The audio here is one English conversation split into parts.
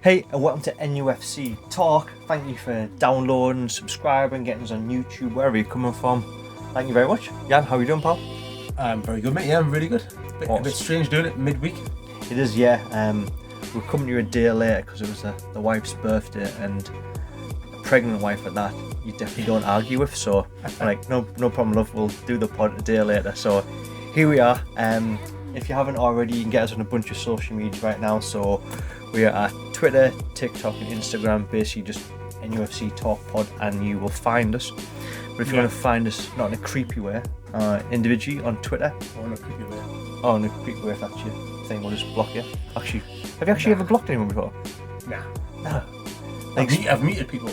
Hey, and welcome to NUFC Talk. Thank you for downloading, subscribing, getting us on YouTube, wherever you're coming from. Thank you very much. Jan, how are you doing, pal? I'm very good, mate. Yeah, I'm really good. A bit strange doing it midweek. It is, yeah. We're coming to you a day later because it was the wife's birthday, and a pregnant wife at that, you definitely don't argue with. So, like, no problem, love. We'll do the pod a day later. So, here we are. If you haven't already, you can get us on a bunch of social media right now. So, we are at Twitter, TikTok, and Instagram. Basically, just NUFC Talk Pod, and you will find us. But if you want to find us, not in a creepy way, individually on Twitter. Or in a creepy way. Oh, in a creepy way, if that's your thing, we'll just block you. Actually, have you actually ever blocked anyone before? Nah. No. Like, I've meted people.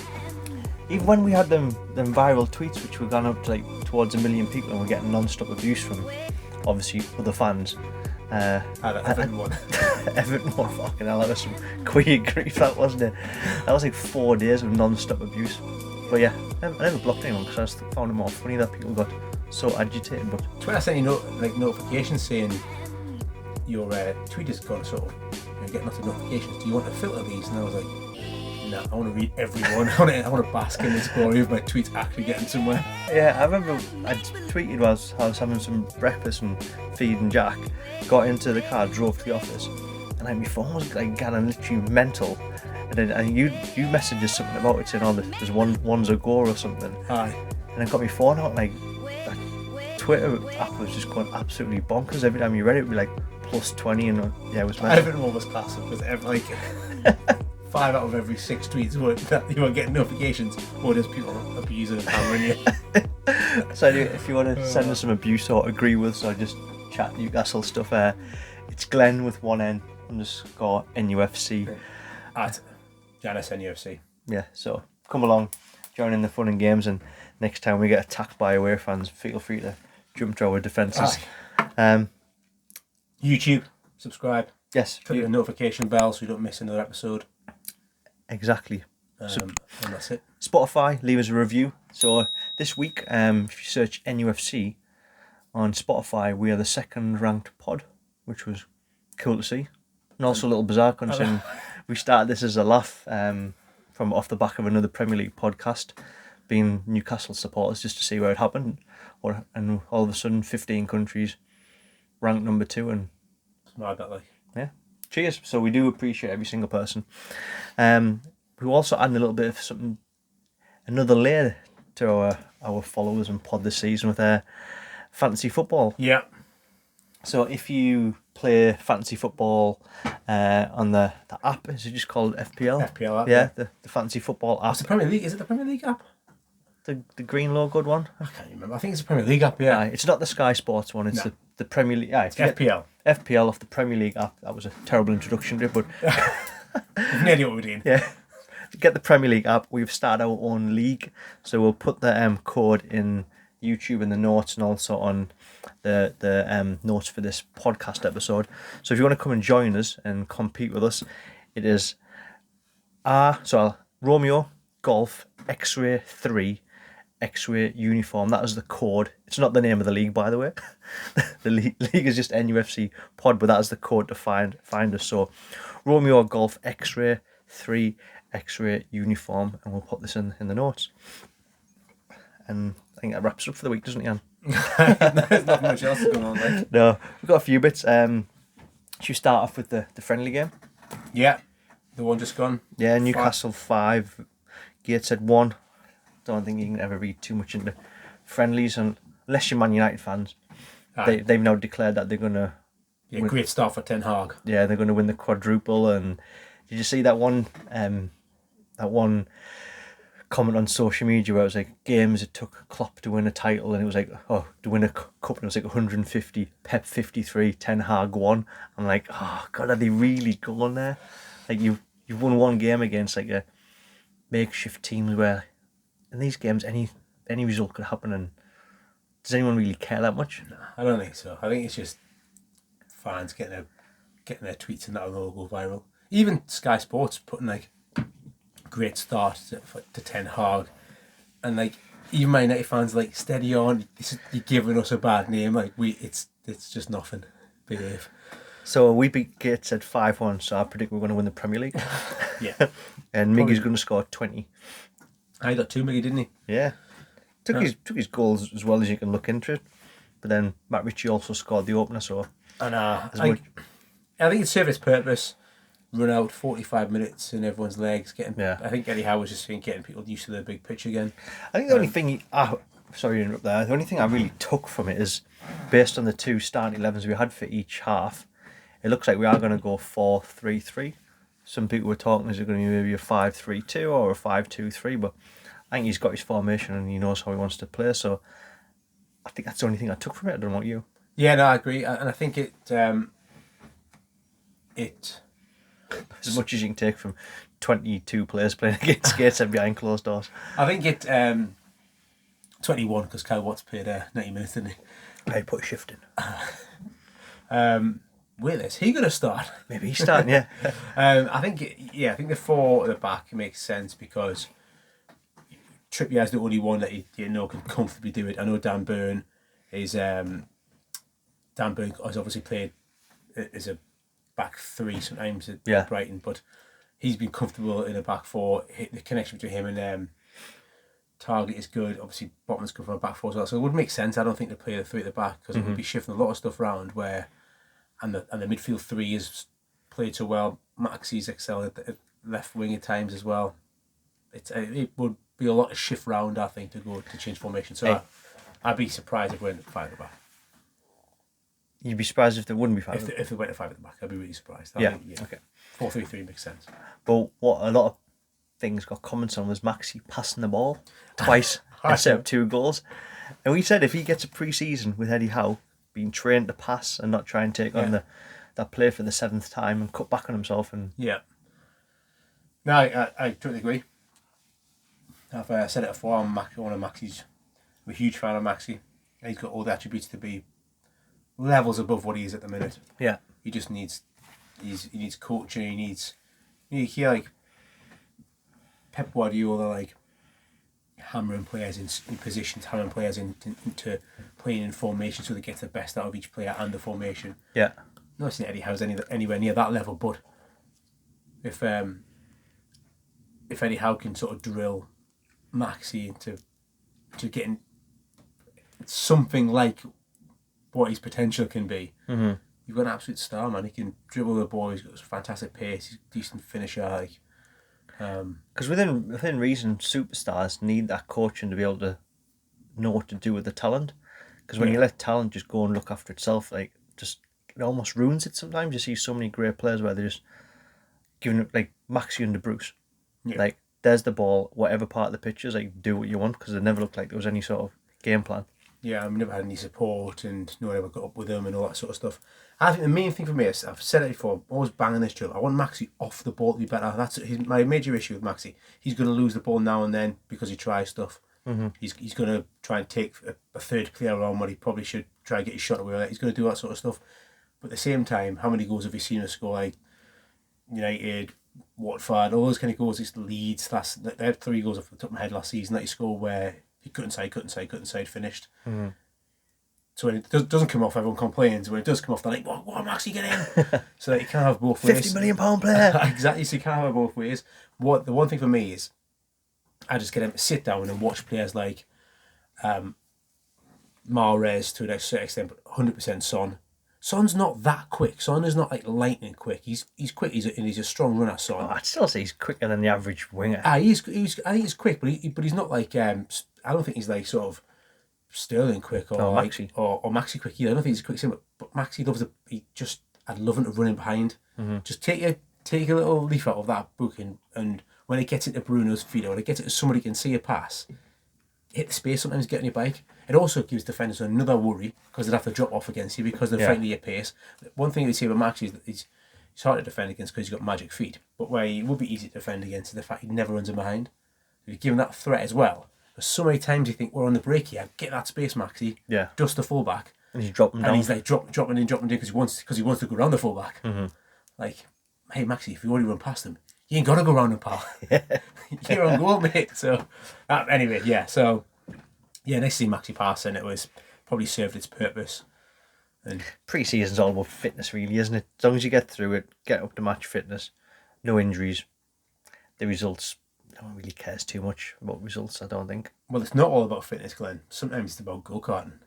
Even when we had them viral tweets, which were gone up to like towards 1 million people, and we're getting non-stop abuse from, obviously, other fans. Everton one. Everton one, fucking hell, that was some queer grief, that wasn't it? That was like 4 days of non-stop abuse. But yeah, I never blocked anyone because I just found it more funny that people got so agitated. But Twitter sent you notifications saying your tweet has gone sort of, you're getting lots of notifications. Do you want to filter these? And I was like, nah, I want to read every one. I want to bask in this glory of my tweets actually getting somewhere. yeah, I remember I tweeted whilst I was having some breakfast and feeding Jack, got into the car, drove to the office, and like my phone was like getting literally mental. And then you messaged us something about it saying, oh, there's one's a go or something. Aye. And I got my phone out, like that Twitter app was just going absolutely bonkers. Every time you read it, it would be like +20, and yeah, it was mental. Everton one was classic because like 5 out of every 6 tweets were that you were getting notifications, or there's people abusing and hammering you. So if you want to send us some abuse or agree with us or just chat Newcastle stuff, it's Glen with one N _ NUFC at Janice NUFC. Yeah, so come along, join in the fun and games, and next time we get attacked by away fans, feel free to jump to our defences. YouTube, subscribe. Yes, Click the notification bell so you don't miss another episode. Exactly. And that's it. Spotify, leave us a review. So this week, if you search NUFC on Spotify, we are the 2nd ranked pod, which was cool to see, and also a little bizarre considering we started this as a laugh from off the back of another Premier League podcast, being Newcastle supporters, just to see where it happened, and all of a sudden 15 countries ranked number 2, and It's mad that, like. yeah, cheers. So we do appreciate every single person. We're also adding a little bit of something, another layer to our followers and pod this season with fantasy football. Yeah. So if you play fantasy football on the app, is it just called FPL? FPL app. Yeah, the fantasy football app. What's the Premier League? Is it the Premier League app? The green logoed one? I can't remember. I think it's the Premier League app, yeah. It's not the Sky Sports one, it's the Premier League. It's FPL. FPL off the Premier League app. That was a terrible introduction to it, but We've no idea what we're doing. yeah. To get the Premier League app, we've started our own league. So we'll put the code in YouTube in the notes, and also on the notes for this podcast episode. So if you want to come and join us and compete with us, it is Romeo Golf X-Ray 3 X-Ray Uniform. That is the code. It's not the name of the league, by the way. The league is just NUFC Pod, but that is the code to find us. So Romeo Golf X-Ray 3 X-Ray Uniform, and we'll put this in the notes. And I think that wraps it up for the week, doesn't it, Jan? There's not much else going on, like. No, we've got a few bits. Should we start off with the friendly game? Yeah. The one just gone. Yeah, Newcastle 5, Gateshead 1. Don't think you can ever read too much into friendlies, unless you're Man United fans. They've now declared that they're going to... Yeah, great start for Ten Hag. Yeah, they're going to win the quadruple. And did you see that one comment on social media where it was like games it took Klopp to win a title, and it was like, oh, to win a cup, and it was like 150, Pep 53, Ten Hag 1. I'm like, oh God, are they really going there? Like you've won one game against like a makeshift teams where in these games any result could happen, and does anyone really care that much? No, I don't think so. I think it's just fans getting their tweets and that will go viral. Even Sky Sports putting like great start to Ten Hag, and like even Man United fans like steady on. You're giving us a bad name. Like it's just nothing. Behave. So we beat Gates at 5-1, so I predict we're going to win the Premier League. Yeah. And Miggy's going to score 20. I got 2, Miggy, didn't he? Yeah. Took his goals as well as you can look into it. But then Matt Ritchie also scored the opener, so... And I think it served its purpose. Run out 45 minutes in everyone's legs. I think Eddie Howe was just getting people used to the big pitch again. I think the only thing... sorry to interrupt there. The only thing I really took from it is, based on the 2 starting 11s we had for each half, it looks like we are going to go 4-3-3. Some people were talking, is it going to be maybe a 5-3-2 or a 5-2-3, but I think he's got his formation and he knows how he wants to play, so I think that's the only thing I took from it. I don't know about you. Yeah, no, I agree. And I think it... As much as you can take from 22 players playing against Gates and behind closed doors. I think it... 21, because Kyle Watts played 90 minutes, didn't he? I put a shift in. Is he going to start? Maybe he's starting, yeah. I think the 4 at the back makes sense because Trippier's the only one that you know can comfortably do it. I know Dan Burn has obviously played as a back 3 sometimes at Brighton, but he's been comfortable in a back 4. The connection between him and Target is good. Obviously, Botman's come from a back 4 as well, so it would make sense. I don't think to play the 3 at the back because it would be shifting a lot of stuff around where. And the midfield 3 is played so well. Maxie's excelled at left wing at times as well. It would be a lot of shift round, I think, to change formation. So I'd be surprised if we went 5 at the back. You'd be surprised if there wouldn't be 5 if they went to 5 at the back, I'd be really surprised. Okay. 4-3-3 makes sense. But what a lot of things got comments on was Maxie passing the ball twice and set up 2 goals. And we said if he gets a pre-season with Eddie Howe, being trained to pass and not try and take on that play for the 7th time and cut back on himself. And no, I totally agree. I've said it before. I'm a huge fan of Maxie. He's got all the attributes to be levels above what he is at the minute. Yeah, he just needs he needs coaching. You hear like Pep Guardiola like hammering players in positions, hammering players into playing in formation so they get the best out of each player and the formation. Yeah. Not seen Eddie Howe's anywhere near that level, but if Eddie Howe can sort of drill Maxie into getting something like what his potential can be, you've got an absolute star, man. He can dribble the ball. He's got fantastic pace. He's a decent finisher. Because within reason, superstars need that coaching to be able to know what to do with the talent. Because when you let talent just go and look after itself, like it almost ruins it. Sometimes you see so many great players where they're just giving it, like Maxi and De Bruce. Yeah. Like there's the ball, whatever part of the pitch is, like do what you want, because they never looked like there was any sort of game plan. Yeah, I've never had any support and no one ever got up with them and all that sort of stuff. I think the main thing for me is, I've said it before, I'm always banging this drum. I want Maxi off the ball to be better. That's my major issue with Maxi. He's going to lose the ball now and then because he tries stuff. Mm-hmm. He's going to try and take a third player on when he probably should try and get his shot away. He's going to do that sort of stuff. But at the same time, how many goals have you seen us score? Like United, Watford, all those kind of goals. It's Leeds. They had 3 goals off the top of my head last season that he scored where he couldn't side, finished. Mm-hmm. So when it doesn't come off, everyone complains. When it does come off, they're like, what am I actually getting? So that you can't have both ways. £50 million player. Exactly, so you can't have it both ways. The one thing for me is, I just get him to sit down and watch players like Mahrez to a certain extent, but 100% Son. Son's not that quick. Son is not like lightning quick. He's quick. He's a strong runner. Son. Oh, I'd still say he's quicker than the average winger. I think he's quick, but he's not like I don't think he's like sort of Sterling quick or Maxi or Maxi quick either. I don't think he's a quick sim, but Maxi loves I'd love him to run in behind. Mm-hmm. Just take a little leaf out of that book and when it gets into Bruno's feet or when it gets into somebody can see a pass, hit the space, sometimes get on your bike. It also gives defenders another worry because they'd have to drop off against you because they're fighting at your pace. One thing they say about Maxi is that he's hard to defend against because he's got magic feet, but where he would be easy to defend against is the fact he never runs in behind. If you give him that threat as well, there's so many times you think we're on the break here, get that space, Maxi. Yeah. Dust the fullback. And he's dropping down. And he's like dropping in because he wants to go around the fullback. Mm-hmm. Like, hey Maxi, if you already run past him, you ain't got to go round him, pal. You're on goal, mate. So anyway, yeah. So yeah, nice to see Maxi pass, and it was probably served its purpose. And Pre-season's all about fitness, really, isn't it? As long as you get through it, get up to match fitness, no injuries, the results. No one really cares too much about results, I don't think. well, it's not all about fitness, Glenn. Sometimes it's about go-karting.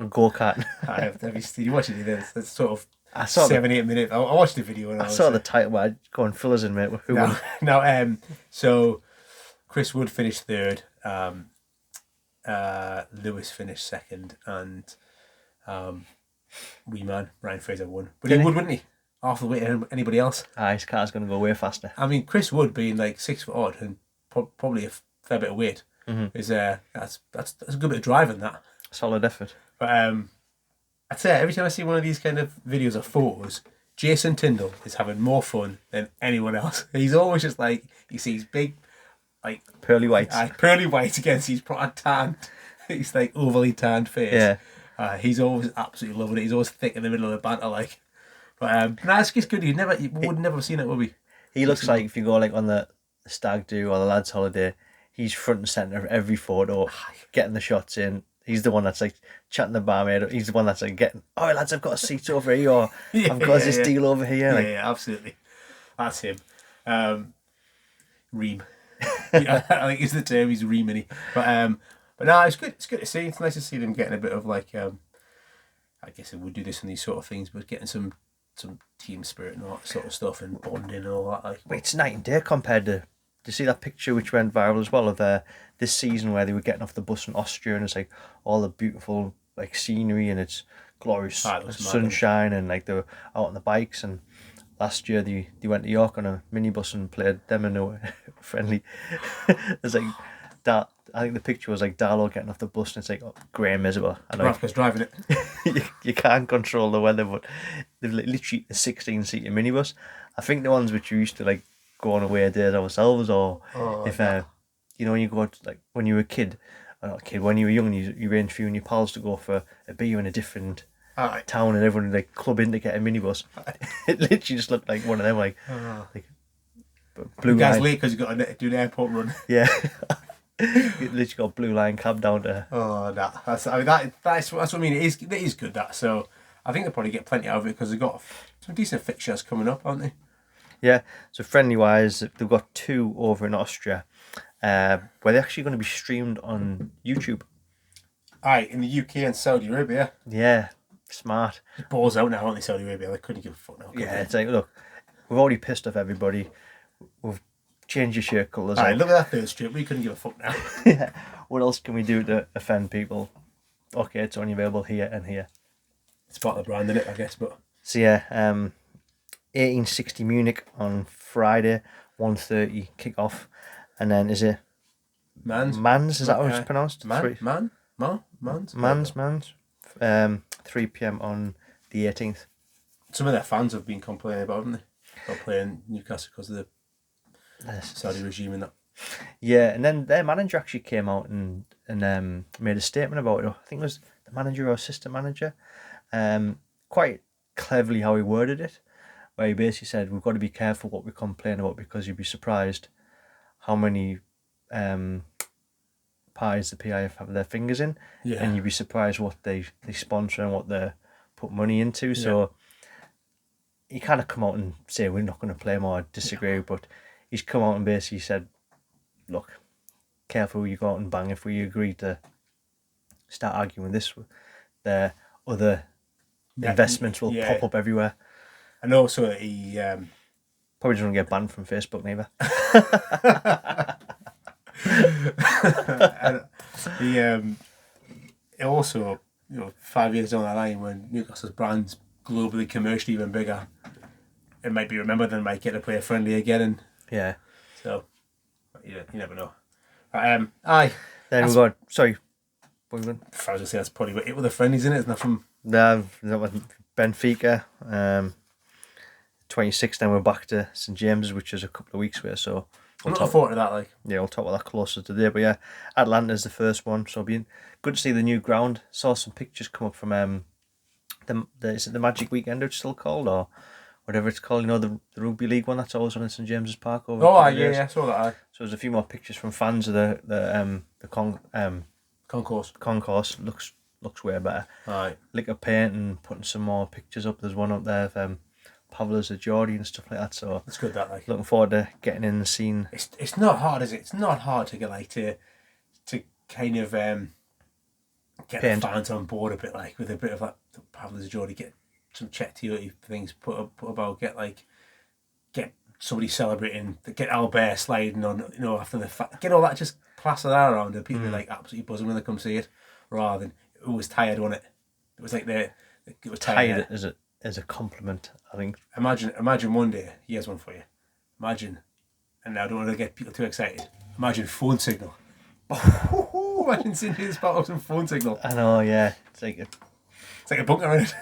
Go-karting. I have you watch it. It's sort of I saw 7-8 minutes. I watched the video and I saw the title. But go on, fill us in, mate. Who won? No. So Chris Wood finished third. Lewis finished second, and wee man Ryan Fraser won. But he would, wouldn't he? Half the way to anybody else. His car's going to go way faster. I mean, Chris Wood being like 6 foot odd and probably a fair bit of weight is that's a good bit of driving, that. Solid effort. But I'd say every time I see one of these kind of videos or photos, Jason Tyndall is having more fun than anyone else. He's always just like, you see his big, like pearly whites. Pearly white against his proper tanned, he's like overly tanned face. Yeah. He's always absolutely loving it. He's always thick in the middle of the banter, like. But no, it's good. You would never have seen it, would we? He looks like, if you go like on the stag do or the lads' holiday, he's front and centre of every photo, getting the shots in. He's the one that's like chatting the barmaid. He's the one that's like getting, oh lads, I've got a seat over here, or I've got this deal over here. Like, yeah, absolutely. That's him. Ream. I think is the term. He's reaming. But no, it's good. It's good to see. It's nice to see them getting a bit of like. I guess it would do this on these sort of things, but getting some team spirit and all that sort of stuff and bonding and all that. Like, it's night and day compared to. Do you see that picture which went viral as well of this season where they were getting off the bus in Austria and it's like all the beautiful like scenery and it's glorious sunshine and like they were out on the bikes, and last year they went to York on a minibus and played them in a friendly. It's like that. I think the picture was like Darlow getting off the bus and it's like Graham Isabel. I know Rafka's driving it. you can't control the weather, but they've literally a 16-seater minibus. I think the ones which you used to like go on away days ourselves, or if you know, when you go to, like when you were a kid, or not a kid, when you were young, you arranged for you and your pals to go for a beer in a different town, and everyone would like club in to get a minibus. It literally just looked like one of them, like blue guy's late because you got to do an airport run. Yeah. You literally got blue line cab down to. That's what I mean. It is good, that. So I think they'll probably get plenty out of it because they've got some decent fixtures coming up, aren't they? Yeah. So friendly wise, they've got 2 over in Austria, where they're actually going to be streamed on YouTube. Aye, in the UK and Saudi Arabia. Yeah, smart. It balls out now, aren't they? Saudi Arabia. They couldn't give a fuck now. Yeah, it's like, look, we've already pissed off everybody. We've changed your shirt colours. Aye, look at that third strip. We couldn't give a fuck now. Yeah. What else can we do to offend people? Okay, it's only available here and here. It's part of the brand, isn't it, I guess, but... So yeah, 1860 Munich on Friday, 1:30 kick-off. And then is it... Mans, is that how it's pronounced? Mans. 3 p.m. on the 18th. Some of their fans have been complaining about, haven't they? About playing Newcastle because of the Saudi regime and that. Yeah, and then their manager actually came out and made a statement about it. I think it was the manager or assistant manager. Quite cleverly how he worded it, where he basically said, we've got to be careful what we complain about because you'd be surprised how many pies the PIF have their fingers in, and you'd be surprised what they sponsor and what they put money into. So he kind of come out and say we're not going to play more, I disagree, but he's come out and basically said, look, careful who you go out and bang. If we agree to start arguing this, the other investments will pop up everywhere. And also he... probably doesn't get banned from Facebook neither. He also, 5 years down the line when Newcastle's brand's globally, commercially even bigger, it might be remembered and might get to play a friendly again. And so, you never know. Aye. Then we've got, sorry, what were you going? I was going to say that's probably it with the friendlies, in it. It's not from... No, that was Benfica. 26th, then we're back to St James's, which is a couple of weeks away, so... I'm looking forward to that, like. Yeah, we'll talk about that closer to the day, but yeah, Atlanta's the first one, so it'll be good to see the new ground. Saw some pictures come up from is it the Magic Weekend it's still called, or whatever it's called, the rugby league one that's always on in St James's Park over yeah, I saw that. So there's a few more pictures from fans of the concourse. Looks looks way better. Aye. Lick of paint and putting some more pictures up. There's one up there of Pavlos Ajori and stuff like that. So It's good that like. looking forward to getting in the scene. It's not hard, is it? It's not hard to get like to kind of get Paint. the fans on board a bit, like with a bit of like Pavlos Ajori, get some Chet Tioti things put about, get somebody celebrating, get Albert sliding on, after get all that, just plaster that around and people are like absolutely buzzing when they come see it, rather than it was tired, wasn't it? It was like it was tired. As a compliment, I think. Imagine one day, here's one for you. Imagine, and I don't want to get people too excited. Imagine phone signal. Imagine seeing this battle some phone signal. I know, yeah. It's like a bunker in it.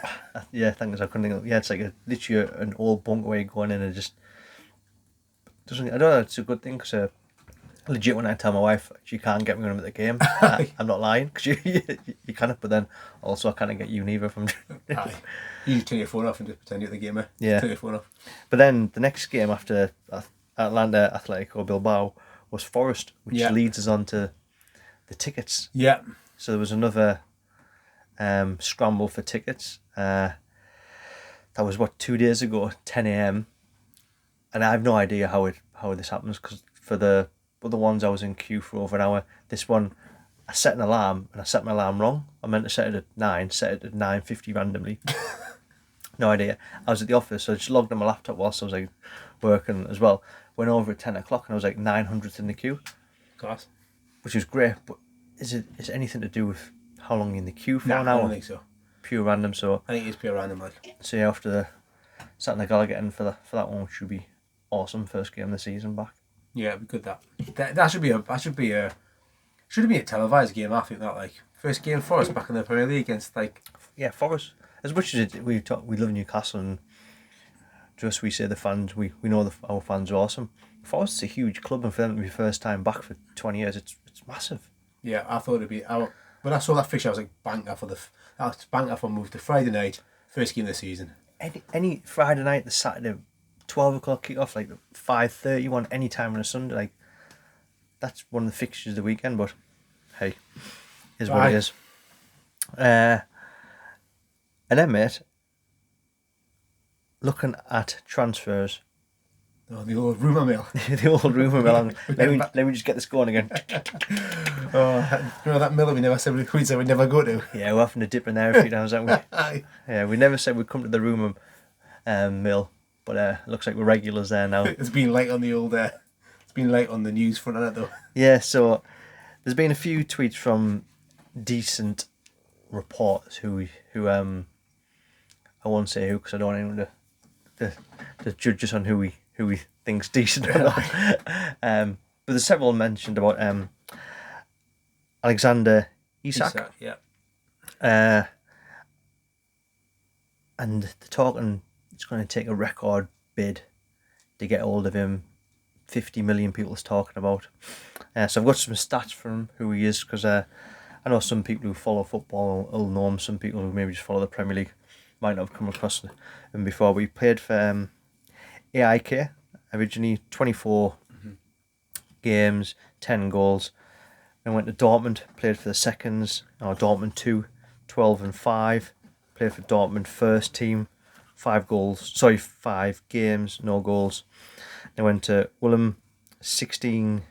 Yeah, things I couldn't think of. Yeah, it's like literally an old bunker where you're going in and just doesn't. I don't know. It's a good thing because legit when I tell my wife she can't get me on with the game, I'm not lying because you can't. But then also I can't get you neither from. Aye. You just turn your phone off and just pretend you're at the game. Yeah. Turn your phone off. But then the next game after Atlanta Atletico Bilbao was Forest, which leads us on to the tickets. Yeah. So there was another scramble for tickets. That was 2 days ago, 10 a.m. And I have no idea how this happens because for the other ones I was in queue for over an hour. This one, I set an alarm and I set my alarm wrong. I meant to set it at 9, set it at 9:50 randomly. No idea. I was at the office, so I just logged on my laptop whilst I was like working as well. Went over at 10 o'clock and I was like 900th in the queue. Class. Which was great, but is it anything to do with how long you're in the queue for Nah, an hour? I don't think so. Pure random, so I think it's pure random, like. so yeah, after the sat in the gala getting for that one, which should be awesome. First game of the season back. Yeah, it'd be good that should be a televised game. I think that like first game for us back in the Premier League against like Forest. As much as we love Newcastle and just we say the fans, we know our fans are awesome. Forest's a huge club, and for them to be first time back for 20 years, it's massive. Yeah, I thought it'd be. When I saw that fixture, I was like, banker for move to Friday night, first game of the season. Any Friday night, the Saturday, 12 o'clock kick-off, like 5:31, any time on a Sunday, like that's one of the fixtures of the weekend. But hey, is what it is. And then, mate, looking at transfers. Oh, the old rumour mill. The old rumour mill. Let me just get this going again. That mill we never said we'd never go to. Yeah, we're having to dip in there a few times, aren't we? Aye. Yeah, we never said we'd come to the rumour mill, but looks like we're regulars there now. It's been light on the old. It's been light on the news front of it though. Yeah, so there's been a few tweets from decent reporters who I won't say who because I don't want anyone to judge us on who we think's decent or not. But there's several mentioned about Alexander Isak. Yeah. And they're talking it's going to take a record bid to get hold of him. 50 million people's talking about. So I've got some stats from who he is because I know some people who follow football will know him. Some people who maybe just follow the Premier League might not have come across him before. But he played for AIK originally, 24 games, 10 goals. Then went to Dortmund, played for the seconds, Dortmund 2, 12 and 5. Played for Dortmund first team, 5 games, no goals. Then went to Fulham, 16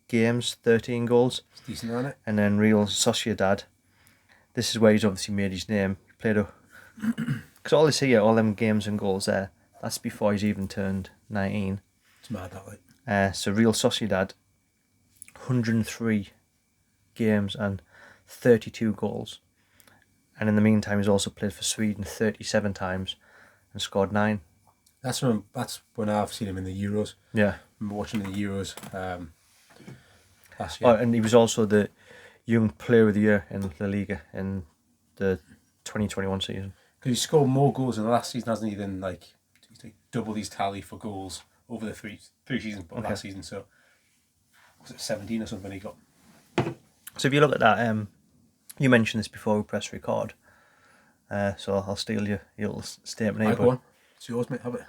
games, 13 goals. It's decent, isn't it? And then Real Sociedad. This is where he's obviously made his name. He played because all this here, all them games and goals there, that's before he's even turned 19. It's mad that like. So Real Sociedad, 103 games and 32 goals. And in the meantime, he's also played for Sweden 37 times and scored 9. That's when I've seen him in the Euros. Yeah. I'm watching the Euros last Oh, year. and he was also the Young Player of the Year in La Liga in the 2021 season. Because he scored more goals in the last season, hasn't he, than like he's doubled his tally for goals over the three seasons, but last season, so was it 17 or something he got? So if you look at that, you mentioned this before we press record, so I'll steal your little statement here. Go on. It's yours, mate, have it.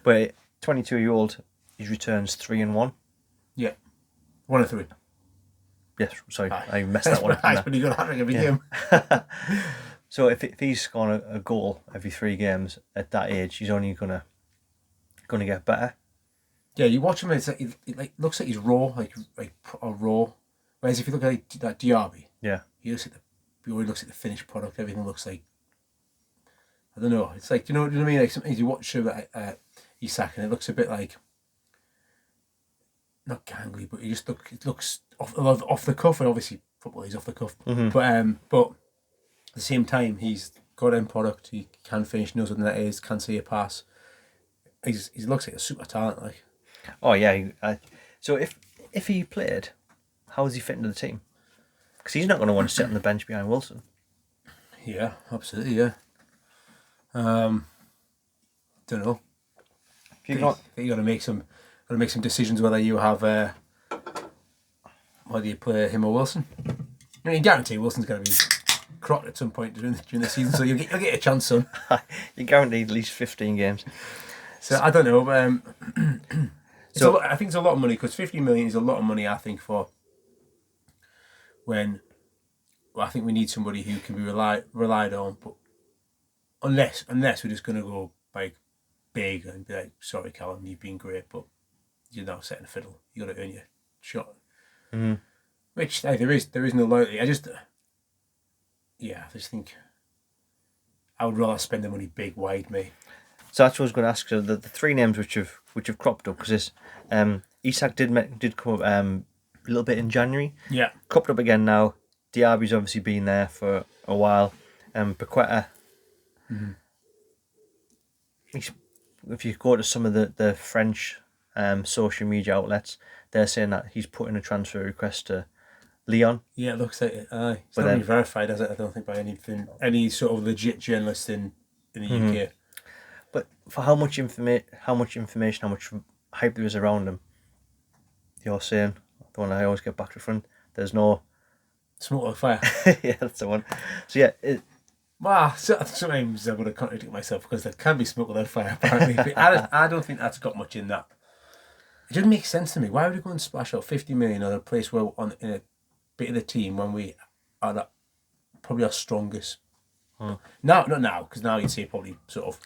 But 22-year-old, his returns 3 and 1. Yeah. 1 and 3. Yes, sorry, Aye. I messed that one up. Nice, but he got a hat-trick every game. So if he's scoring a goal every 3 games at that age, he's only gonna get better. Yeah, you watch him, it's like, it like looks like he's raw, like raw. Whereas if you look at like, that Diaby, Yeah. he already looks at the finished product. Everything looks like, I don't know. It's like, you know what I mean? Like sometimes you watch Isak and it looks a bit like, not gangly, but it looks off the cuff, and obviously football is off the cuff. Mm-hmm. But at the same time, he's got end product. He can finish, knows what the net is, can see a pass. He looks like a super talent, like. Oh yeah. So if he played, how is he fit into the team? Because he's not going to want to sit on the bench behind Wilson. Yeah, absolutely. Yeah. Don't know. You got to make some decisions whether you have whether you play him or Wilson. I mean, guarantee Wilson's going to be crocked at some point during the season, so you'll get a chance, son. You're guaranteed at least 15 games. So I don't know. I think it's a lot of money, because 50 million is a lot of money. I think for when. Well, I think we need somebody who can be relied on, but unless we're just going to go like big and be like, sorry, Callum, you've been great, but you're now setting a fiddle. You got to earn your shot. Mm-hmm. Which there is no loyalty. I just think I would rather spend the money big, wide, me. So that's what I was going to ask. So the 3 names which have cropped up, because Isak did come up a little bit in January. Yeah, cropped up again now. Diaby's obviously been there for a while. Paqueta. Mm-hmm. If you go to some of the French social media outlets, they're saying that he's put in a transfer request to Lyon. Yeah, it looks like it. It's not really verified, is it? I don't think by any sort of legit journalist in the mm-hmm. UK. But for how much information, how much hype there is around him, you're saying, the one I always get back to front, there's no smoke like fire. Yeah, that's the one. So yeah, sometimes I'm going to contradict myself, because there can be smoke without fire, apparently. I don't think that's got much in that. It doesn't make sense to me. Why would we go and splash out 50 million on a place where in a bit of the team when we are probably our strongest? Not now, because now you'd say probably sort of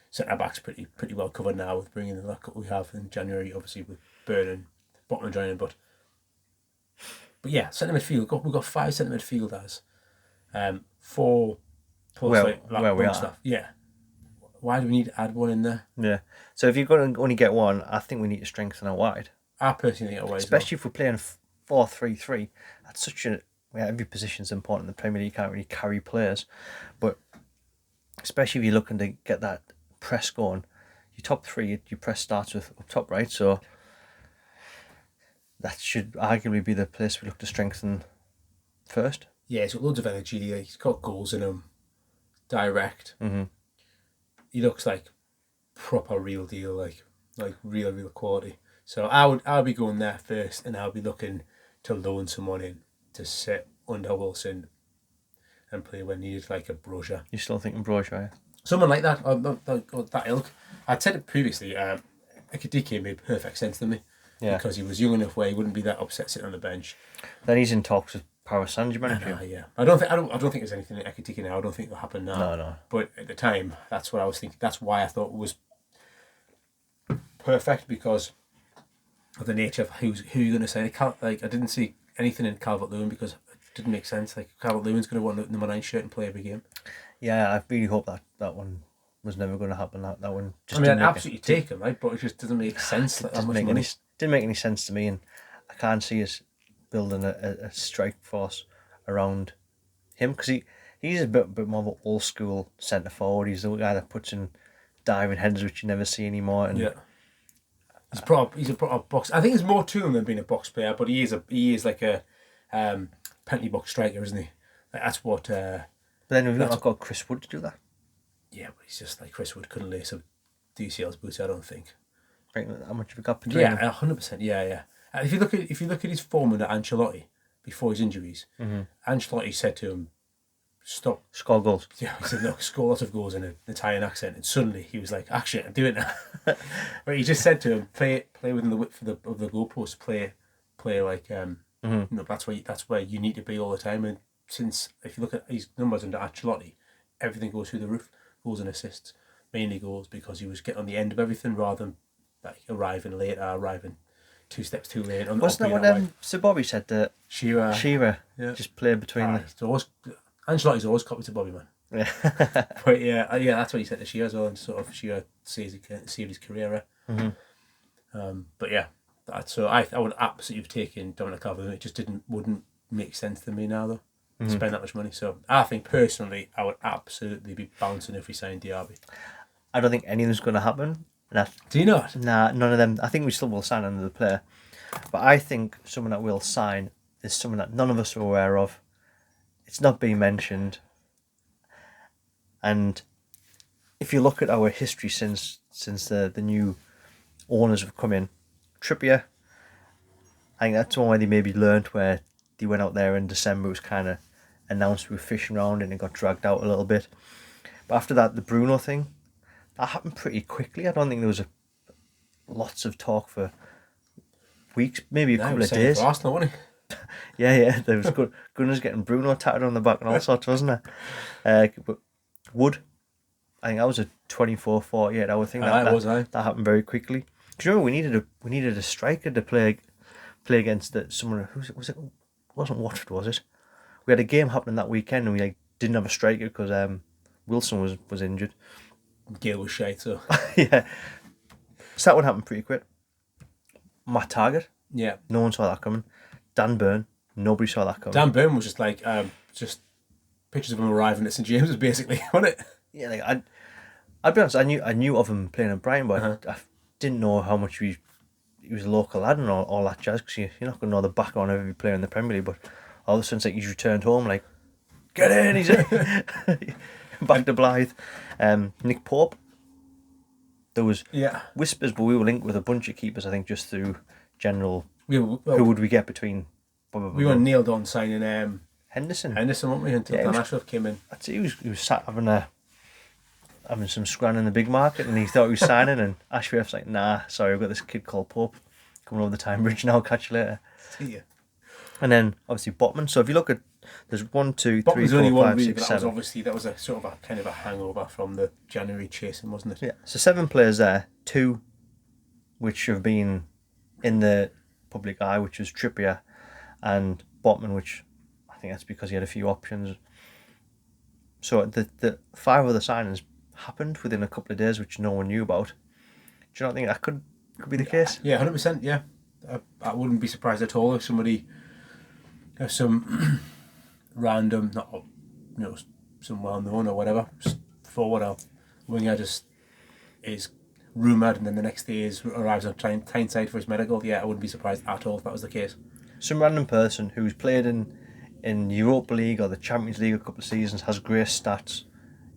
centre backs pretty well covered now with bringing the luck we have in January, obviously with Burn and Botman joining, but yeah, centre midfield. We've got 5 centre midfielders, 4 plus where we are. Stuff. Yeah. Why do we need to add one in there? Yeah. So if you're going to only get one, I think we need to strengthen our wide. I personally think our wide, especially if we're playing 4-3-3. That's such a every position's important in the Premier League. You can't really carry players, but especially if you're looking to get that press going, your top 3, your press starts with up top, right? So that should arguably be the place we look to strengthen first. Yeah, he's got loads of energy. He's got goals in him, direct. Mm-hmm. He looks like proper real deal, like real quality. So I would be going there first, and I'll be looking to loan someone in to sit under Wilson and play when needed, like a Broja. You're still thinking Broja, yeah? Someone like that, or that ilk. I'd said it previously. Ekitike made perfect sense to me, because he was young enough where he wouldn't be that upset sitting on the bench. Then he's in talks with Paris Saint-Germain. Yeah. I don't think there's anything in Ekitike now. I don't think it'll happen now. No. But at the time, that's what I was thinking. That's why I thought it was perfect, because of the nature of who you're going to say. I didn't see anything in Calvert-Lewin, because it didn't make sense. Like, Calvert-Lewin's going to want the number 9 shirt and play every game. Yeah, I really hope that one was never going to happen. That one just I'd absolutely take him, right? But it just doesn't make sense. Didn't make any sense to me, and I can't see us building a strike force around him, because he's a bit more of an old school centre forward. He's the guy that puts in diving headers which you never see anymore. And he's a proper box. I think there's more to him than being a box player, but he is like a penalty box striker, isn't he? Like, that's what. But then we've not got Chris Wood to do that. Yeah, but he's just like Chris Wood couldn't lace up DCL's boots, I don't think. How much have we got between? Yeah, 100%. Yeah. If you look at his form under Ancelotti before his injuries, Ancelotti said to him, "Stop, score goals." Yeah, he said, "Look, score lots of goals," in an Italian accent, and suddenly he was like, "Actually, I'm doing it now." But he just said to him, "Play within the width of the goalpost. Play like Mm-hmm. You know, that's where you need to be all the time. And since if you look at his numbers under Ancelotti, everything goes through the roof. Goals and assists, mainly goals because he was getting on the end of everything rather than like arriving later, arriving 2 steps too late. Wasn't that what Sir Bobby said that Shearer just played between the... It's always, Ancelotti's always copied to Bobby, man. Yeah. But yeah, that's what he said to Shearer as well, and sort of Shearer sees his career. But yeah, so I would absolutely have taken Dominic Calvert. It just wouldn't make sense to me now though. To spend that much money. So I think personally I would absolutely be bouncing if we signed Diaby. I don't think anything's going to happen. Do you not? Nah, none of them. I think we still will sign another player. But I think someone that will sign is someone that none of us are aware of. It's not being mentioned. And if you look at our history since the new owners have come in, Trippier, I think that's one where they maybe learned, where they went out there in December, it was kind of announced we were fishing around and it got dragged out a little bit. But after that, the Bruno thing, that happened pretty quickly. I don't think there was lots of talk for weeks, maybe a couple of days. For Arsenal, wasn't he? Yeah, there was Gunners getting Bruno tatted on the back and all sorts, wasn't there? But Wood, I think that was a 24, 48 hour thing. That happened very quickly. Do you remember we needed a striker to play against someone who was it? Wasn't Watford, was it? We had a game happening that weekend and we didn't have a striker because Wilson was injured. Gale was shite, so yeah. So that would happen pretty quick. Matt Target. Yeah. No one saw that coming. Dan Burn. Nobody saw that coming. Dan Burn was just like just pictures of him arriving at St James's basically, wasn't it? Yeah, like I'd be honest, I knew of him playing at Brighton, but I didn't know how much he was a local lad and all that jazz, because you're not going to know the background of every player in the Premier League, but all of a sudden it's like he's returned home, like, get in, he's back to Blythe. Nick Pope, there was whispers, but we were linked with a bunch of keepers, I think, just through general, who would we get between... We were nailed on signing Henderson, weren't we, until Dan Ashworth came in. I'd say he was sat having some scran in the big market and he thought he was signing, and Ashworth's like, nah, sorry, I've got this kid called Pope coming over the Time Bridge now, catch you later. See ya. And then obviously Botman. So if you look at, there's 1, 2, 3, Botman's 4, only 5, one really, 6, but 7. that was a sort of a kind of a hangover from the January chasing, wasn't it? Yeah, so 7 players there, 2 which have been in the public eye, which was Trippier and Botman, which I think that's because he had a few options. So the 5 other signings happened within a couple of days, which no one knew about. Do you not think that could be the case? Yeah, 100%. Yeah, I wouldn't be surprised at all if somebody, some random, not some well known or whatever, forward or winger just is rumoured, and then the next day arrives on Tyneside for his medical. Yeah, I wouldn't be surprised at all if that was the case. Some random person who's played in Europa League or the Champions League a couple of seasons, has great stats.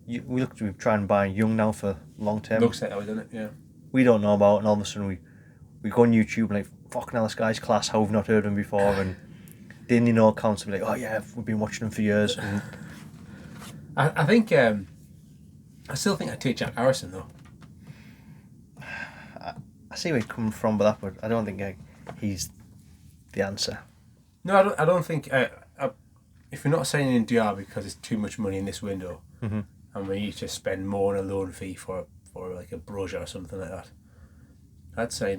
We look to try and buy young now for long term. Looks like that way, doesn't it? Yeah. We don't know about it, and all of a sudden we go on YouTube and like, fucking hell, this guy's class, how we've not heard of him before, and the Indian accounts will be like, oh yeah, we've been watching him for years. And I think I still think I'd take Jack Harrison though. I see where you're coming from with that, but I don't think he's the answer. No, I don't think if we're not signing in DR because it's too much money in this window, and we need to spend more on a loan fee for like a Broja or something like that, I'd sign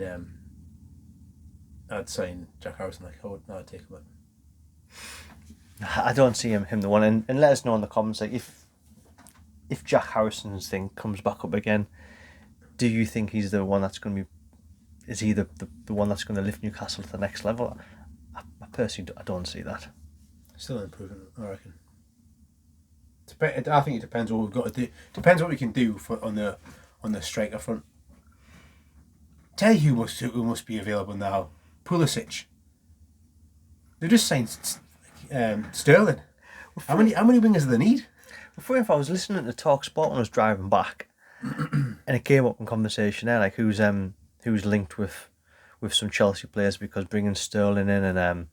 Jack Harrison. Like I'd take him. I don't see him the one, and let us know in the comments, like, if Jack Harrison's thing comes back up again, do you think he's the one that's going to be? Is he the one that's going to lift Newcastle to the next level? I personally don't see that. Still improving, I reckon. I think it depends what we've got to do. Depends what we can do on the striker front. Tell you who must be available now. Pulisic. They just signed Sterling. How many wingers do they need? Before, if I was listening to TalkSport when I was driving back, and it came up in conversation there, like who's linked with some Chelsea players, because bringing Sterling in, and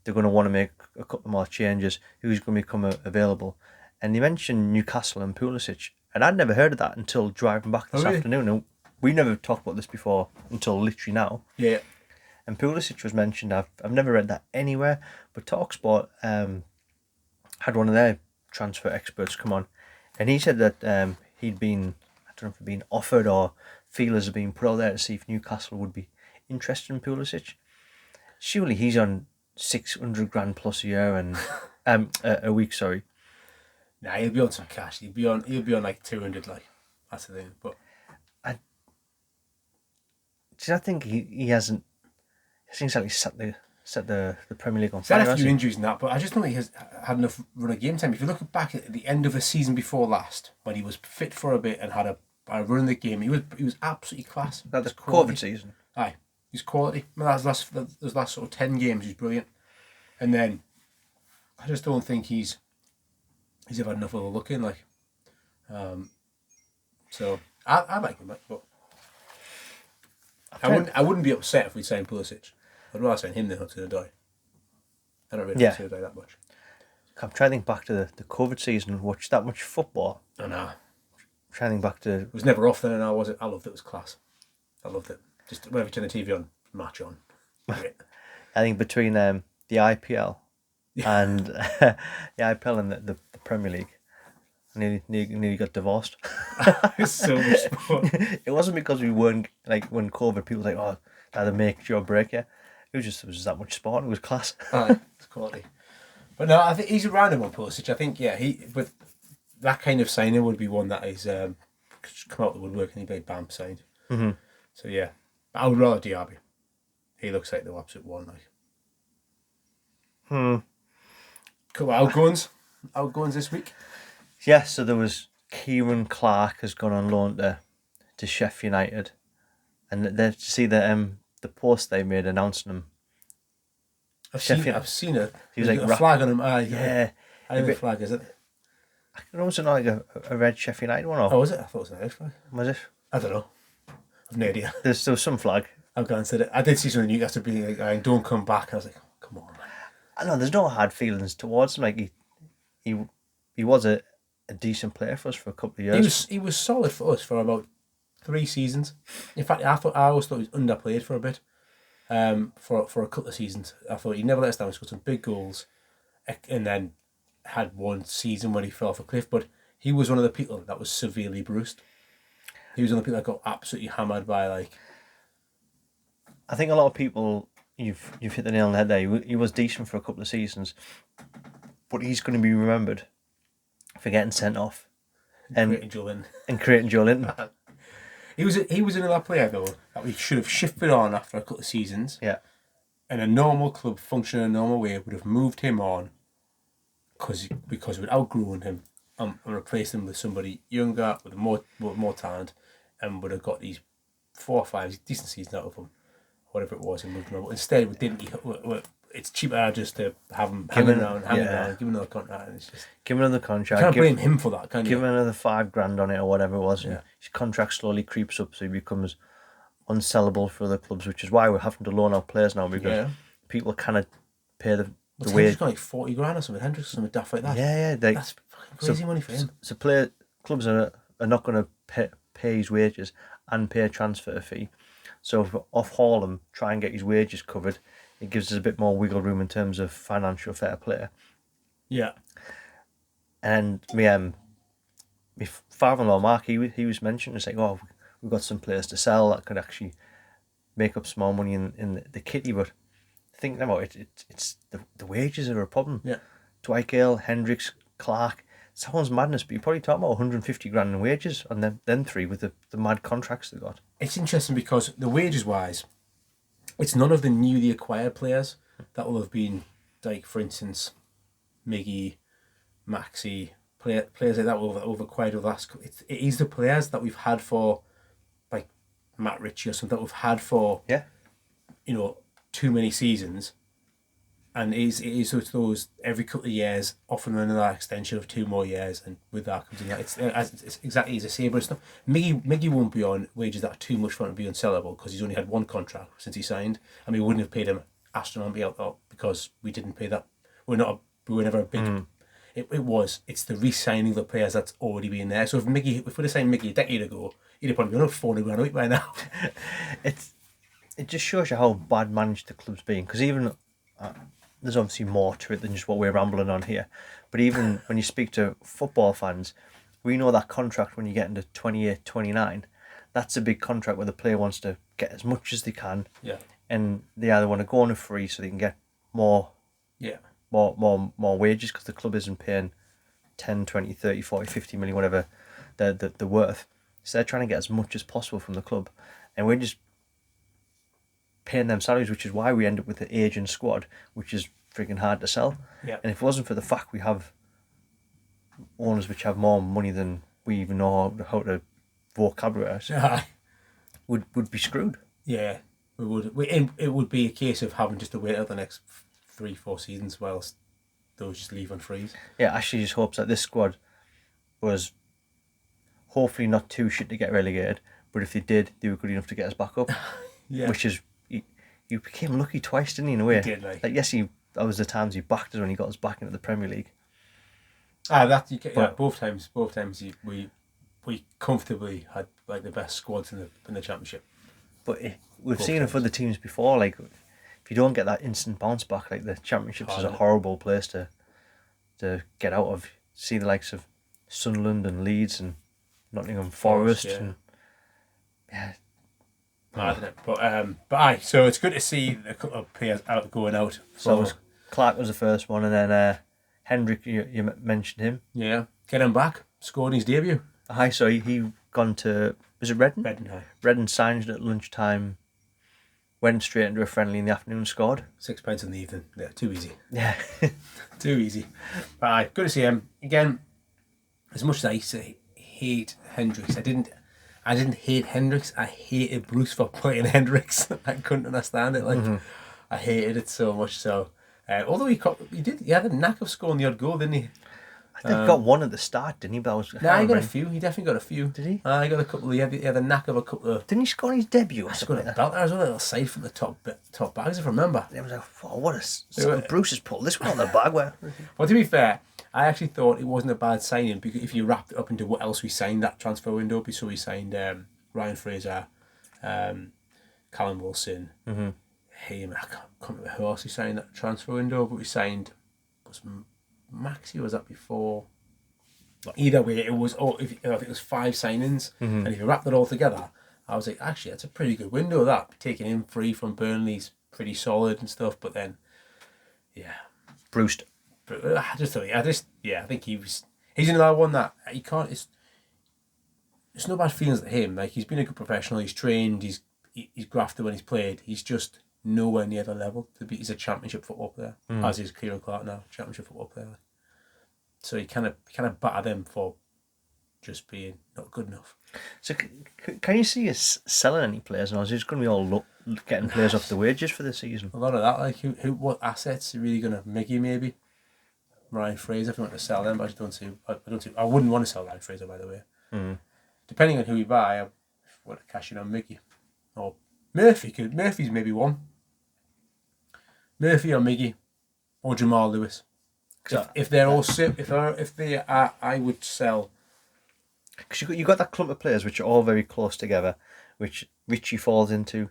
they're going to want to make a couple more changes. Who's going to become available? And they mentioned Newcastle and Pulisic, and I'd never heard of that until driving back this afternoon. And we never talked about this before until literally now. Yeah. And Pulisic was mentioned. I've never read that anywhere, but Talksport had one of their transfer experts come on, and he said that he'd been, I don't know if he'd been offered or feelers have been put out there to see if Newcastle would be interested in Pulisic. Surely he's on 600 grand plus a year and a week. Sorry. Nah, he'll be on some cash. He'll be on like 200. Like that's the thing. But I think he hasn't. He hasn't exactly set the Premier League on fire. He's had a few injuries and that, but I just don't think he has had enough run of game time. If you look back at the end of the season before last, when he was fit for a bit and had a run in the game, he was absolutely class. That the COVID season. Aye, he's quality. I mean, those last sort of 10 games, he's brilliant. And then I just don't think he's ever had enough of a look in. Like, so I like him, but I wouldn't be upset if we signed Pulisic. I'd rather sign him than Hudson-Odoi. I don't really Hudson-Odoi that much. I'm trying to think back to the COVID season and watch that much football. I know. I'm trying to think back to... It was never off then and now, was it? I loved it. It was class. I loved it. Just whenever you turn the TV on, match on. Great. I think between the IPL and the IPL and the Premier League, I nearly got divorced. It's so much sport. It wasn't because we weren't, like, when COVID, people were like, oh, either make you or break you. It was just that much sport. It was class. It's quality. But no, I think he's a random one, Pulisic. I think, but that kind of signing would be one that is come out of the woodwork and he'd be bam signed. Mm-hmm. So yeah, but I would rather Diaby. He looks like the absolute one. Like. Cool. Outgoings this week. Yeah, so there was Kieran Clark has gone on loan to Sheffield United, and they see the post they made announcing him. I've seen it. He was like a flag on him. Yeah. I don't know what flag is it. I can almost know like a red Sheffield United one. Or was it? I thought it was an Irish flag. Was it? I don't know. I've no idea. There's still some flag. I've glanced at it. I did see some of the Newcastle being like, "Don't come back." I was like, oh, "Come on, man." I know there's no hard feelings towards him. Like he was a decent player for us for a couple of years. He was solid for us for about 3 seasons. In fact, I always thought he was underplayed for a bit. For a couple of seasons, I thought he never let us down. He scored some big goals, and then had one season where he fell off a cliff. But he was one of the people that was severely bruised. He was one of the people that got absolutely hammered by like. I think a lot of people, you've hit the nail on the head there. He was decent for a couple of seasons, but he's going to be remembered for getting sent off and creating Joe Linton. He was another player though that we should have shifted on after a couple of seasons. Yeah. And a normal club functioning in a normal way would have moved him on because we'd outgrown him and replaced him with somebody younger with more talent, and would have got these 4 or 5 decent seasons out of him, whatever it was, and moved him on. But instead, we didn't. It's cheaper just to have him hanging around, give him another contract, and it's just give him another contract. You can't blame him for that, can you? Give him another $5,000 on it or whatever it was. Yeah. His contract slowly creeps up, so he becomes unsellable for other clubs, which is why we're having to loan out players now because people cannot pay the wage. Hendricks got like 40 grand or something. Hendricks or something daft like that. Yeah. That's fucking crazy money for him. So clubs are not going to pay his wages and pay a transfer fee. So if we off-haul him, try and get his wages covered, it gives us a bit more wiggle room in terms of financial fair play. Yeah. And my father-in-law Mark, he was mentioning, it's like, oh, we've got some players to sell that could actually make up some more money in the kitty, but thinking about it, it's the wages are a problem. Yeah. Dwight Gale, Hendricks, Clark, sounds madness, but you're probably talking about 150 grand in wages on them 3 with the mad contracts they got. It's interesting because the wages wise, it's none of the newly acquired players that will have been, like, for instance, Miggy, Maxi, players like that we've acquired over the last. It is the players that we've had for, like, Matt Ritchie or something that we've had for, too many seasons. And it is those every couple of years, often another extension of 2 more years, and with that comes in that it's exactly as I say. But it's not Miggy won't be on wages that are too much for him to be unsellable because he's only had 1 contract since he signed, and we wouldn't have paid him astronomically out because we didn't pay that. We were never a big. It's the re-signing of the players that's already been there. So if we'd have signed Miggy a decade ago, he'd have probably been on 400 grand a week by now. It's it just shows you how bad managed the club's been. Because even there's obviously more to it than just what we're rambling on here. But even when you speak to football fans, we know that contract when you get into 28, 29, that's a big contract where the player wants to get as much as they can. Yeah. And they either want to go on a free so they can get more wages because the club isn't paying 10, 20, 30, 40, 50 million, whatever they're worth. So they're trying to get as much as possible from the club. And we're just paying them salaries, which is why we end up with an aging squad, which is freaking hard to sell. Yeah. And if it wasn't for the fact we have owners which have more money than we even know how to vocabularize, would be screwed. Yeah, we would. It would be a case of having just to wait out the next 3-4 seasons whilst those just leave on freeze. Yeah, Ashley just hopes that this squad was hopefully not too shit to get relegated, but if they did, they were good enough to get us back up. Yeah. Which is, you became lucky twice, didn't you, in a way? He did, like yes, that was the times he backed us when he got us back into the Premier League. Both times we comfortably had like the best squads in the Championship. But we've seen it for the teams before. Like, if you don't get that instant bounce back, like the Championship is a horrible place to get out of. See the likes of Sunderland and Leeds and Nottingham Forest and I don't know, but so it's good to see a couple of players going out. So Clark was the first one, and then Hendrick, you mentioned him. Yeah, get him back. Scored his debut. Hi, so he gone to, was it Reading? Reading, signed at lunchtime, went straight into a friendly in the afternoon, scored. £6 in the evening. Yeah, too easy. Yeah. Too easy. But good to see him. Again, as much as I used to hate Hendricks, I didn't hate Hendricks. I hated Bruce for playing Hendricks. I couldn't understand it. I hated it so much. So, although he had a knack of scoring the odd goal, didn't he? I think he got one at the start, didn't he? But he got a few. He definitely got a few. Did he? He got a couple. He had a knack of a couple of. Didn't he score on his debut? I scored a belt. There was a little side from the top bags, if I remember. It was like, oh, what Bruce has pulled this one on the bag. Where? Well, to be fair, I actually thought it wasn't a bad signing because if you wrapped it up into what else we signed that transfer window, so we signed Ryan Fraser, Callum Wilson, him. I can't remember who else we signed that transfer window, but we signed Maxi. Was that before? But either way, it was I think it was 5 signings, and if you wrapped it all together, I was like, actually, that's a pretty good window. That taking him free from Burnley's pretty solid and stuff. But then, Bruce. I think he's another one that he can't. It's no bad feelings at him. Like, he's been a good professional. He's trained. He's grafted when he's played. He's just nowhere near the level to be. He's a Championship football player, as is Kieran Clark now, Championship football player. So he kind of batter them for just being not good enough. So can you see us selling any players, or is it just going to be all getting players off the wages for the season? A lot of that, like what assets are really going to Miggy maybe? Ryan Fraser, if you want to sell them, but I just don't see. I wouldn't want to sell Ryan Fraser, by the way. Depending on who we buy, I want to cash in on Miggy or Murphy. Murphy's maybe one. Murphy or Miggy or Jamal Lewis. If they're all if they are, I would sell. Because you got that clump of players which are all very close together, which Richie falls into,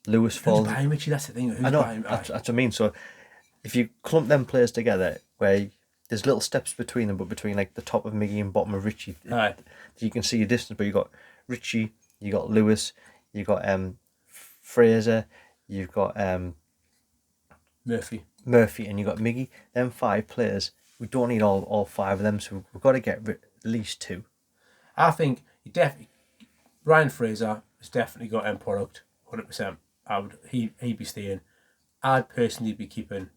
Lewis falls. Who's buying Richie? That's the thing. Who's I know. Buying, that's what I mean. So if you clump them players together, where there's little steps between them, but between like the top of Miggy and bottom of Richie, you can see a distance. But you got Richie, you got Lewis, you got Fraser, you've got Murphy, and you got Miggy. Them 5 players, we don't need all 5 of them, so we've got to get at least 2. I think Ryan Fraser has definitely got end product, 100%. He'd be staying. I'd personally be keeping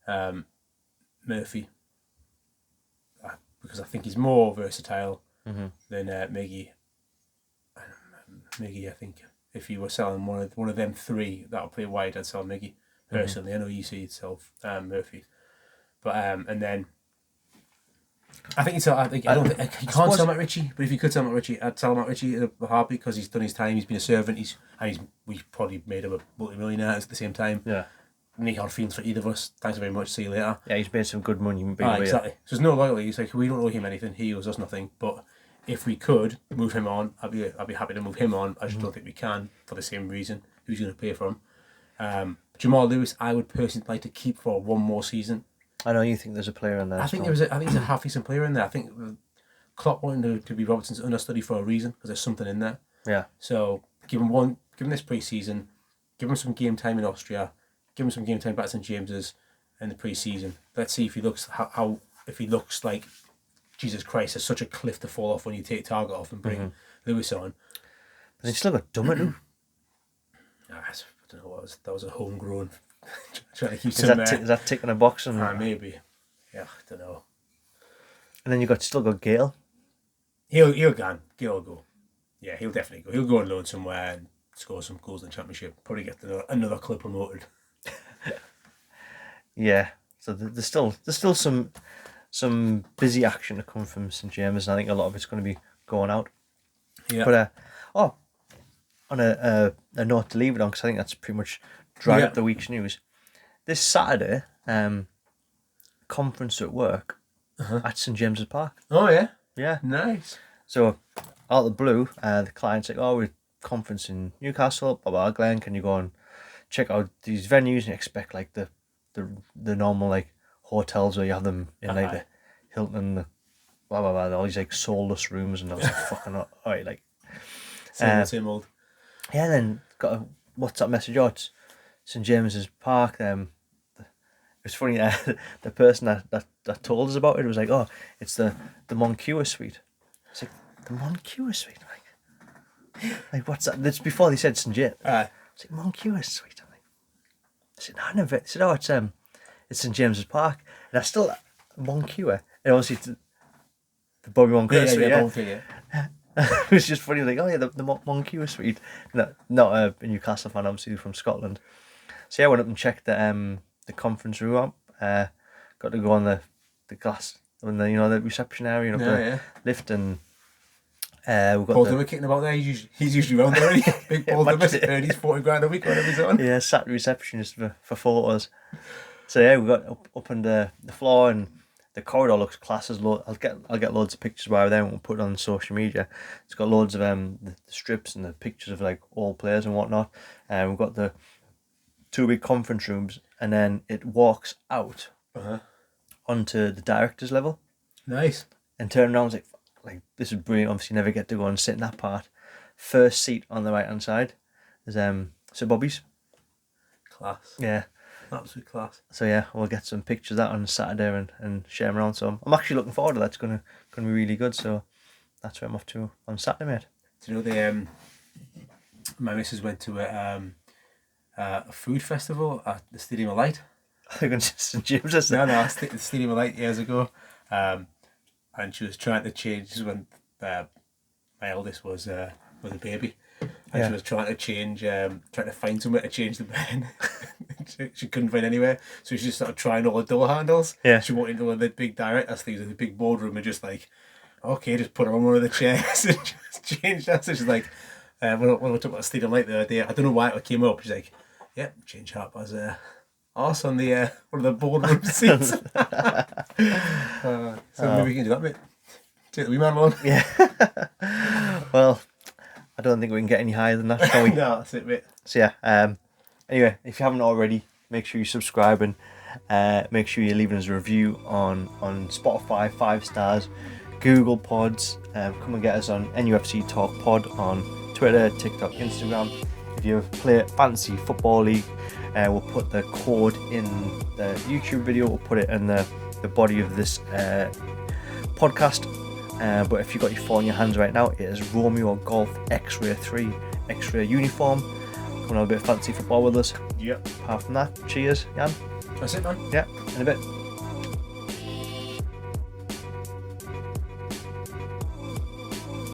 Murphy because I think he's more versatile than Miggy. Miggy, I think if you were selling one of them 3 that'll play wide, I'd sell Miggy. Personally, I know you see itself Murphy, but and then I think I don't think you can't sell Matt Ritchie, but if you could sell Matt Ritchie, I'd sell Matt Ritchie in a heartbeat because he's done his time. He's been a servant. We probably made him a multi-millionaire at the same time. Yeah, any hard feelings for either of us. Thanks very much. See you later. Yeah, he's made some good money. Exactly. So there's no loyalty. It's like we don't owe him anything. He owes us nothing. But if we could move him on, I'd be happy to move him on. I just don't think we can for the same reason. who's going to pay for him. Jamal Lewis, I would personally like to keep for one more season. I know you think there's a player in there. I think there's a half decent player in there. I think Klopp wanted to be Robertson's understudy for a reason because there's something in there. Yeah. So give him this pre-season, give him some game time in Austria, give him some game time back at St James's in the pre-season. Let's see if he looks if he looks like Jesus Christ. There's such a cliff to fall off when you take Target off and bring Lewis on. But they still got Dummett. I don't know. That was a homegrown. Trying to keep Is that ticking a box? And maybe. Yeah, I don't know. And then you still got Gale. He'll go. Gale will go. Yeah, he'll definitely go. He'll go on loan somewhere and score some goals in the Championship. Probably get another club promoted. Yeah. So there's still some busy action to come from St James, and I think a lot of it's going to be going out. Yeah. But on a note to leave it on, because I think that's pretty much dried up the week's news. This Saturday, conference at work at St James's Park. Oh yeah. Yeah. Nice. So out of the blue, the client's like, "Oh, we're conference in Newcastle. Blah blah. Glen, can you go and check out these venues?" And you expect like the normal like hotels where you have them in like the Hilton, the blah blah blah, all these like soulless rooms, and I was like, "Fucking alright, like." Same old. Yeah, then got a WhatsApp message. Oh, it's St James's Park. It was funny. The person that told us about it was like, "Oh, it's the Moncure Suite." It's like the Moncure Suite. Like what's that? That's before they said St James. It's like Moncure Suite. I'm like, I said, no, I never. I said, oh, it's St James's Park, and I still Moncure. And obviously it's the Bobby Moncure Suite. Yeah. It was just funny, like, oh yeah, the Moncure Suite. Not a Newcastle fan, obviously from Scotland. So yeah, I went up and checked the conference room up. Got to go on the glass, on the reception area, and up the lift, and we've got Paul Dimmock kicking about there. He's usually around there. Big Paul Dimmock earned his 40 grand a week whenever he's on. Yeah, sat receptionist for photos. So yeah, we got up on the floor, and the corridor looks class as I'll get loads of pictures while there, and we'll put it on social media. It's got loads of the strips and the pictures of like all players and whatnot. We've got the two big conference rooms, and then it walks out onto the directors level. Nice. And turn around, like this is brilliant. Obviously, never get to go and sit in that part. First seat on the right hand side is Sir Bobby's. Class. Yeah. Absolute class. So yeah, we'll get some pictures of that on Saturday and share them around. So I'm actually looking forward to that. It's gonna be really good. So that's where I'm off to on Saturday, mate. Do you know my missus went to a food festival at the Stadium of Light. I think it's St James's. No, the Stadium of Light years ago, and she was trying to change. This is when my eldest was a baby. And she was trying to change, trying to find somewhere to change the bed. she couldn't find anywhere, so she just started trying all the door handles. Yeah. She went into one of the big directors things in the big boardroom and just like, okay, just put her on one of the chairs and just change that. So she's like, when we talked about Stadium Light the other day, I don't know why it came up. She's like, yep, change up as arse on the one of the boardroom seats. So maybe we can do that, mate. Take the wee man on. Yeah. Well, I don't think we can get any higher than that, shall we? No, that's it, mate. So yeah, anyway, if you haven't already, make sure you subscribe and make sure you're leaving us a review on Spotify, 5 stars, Google Pods. Come and get us on NUFC Talk Pod on Twitter, TikTok, Instagram. If you play Fantasy Football League, we'll put the code in the YouTube video. We'll put it in the body of this podcast. But if you've got your phone in your hands right now, it is Romeo Golf X-Ray 3 X-Ray uniform. Come and have a bit of fancy football with us. Yep. Apart from that, cheers, Jan. That's it, man. Yeah, in a bit.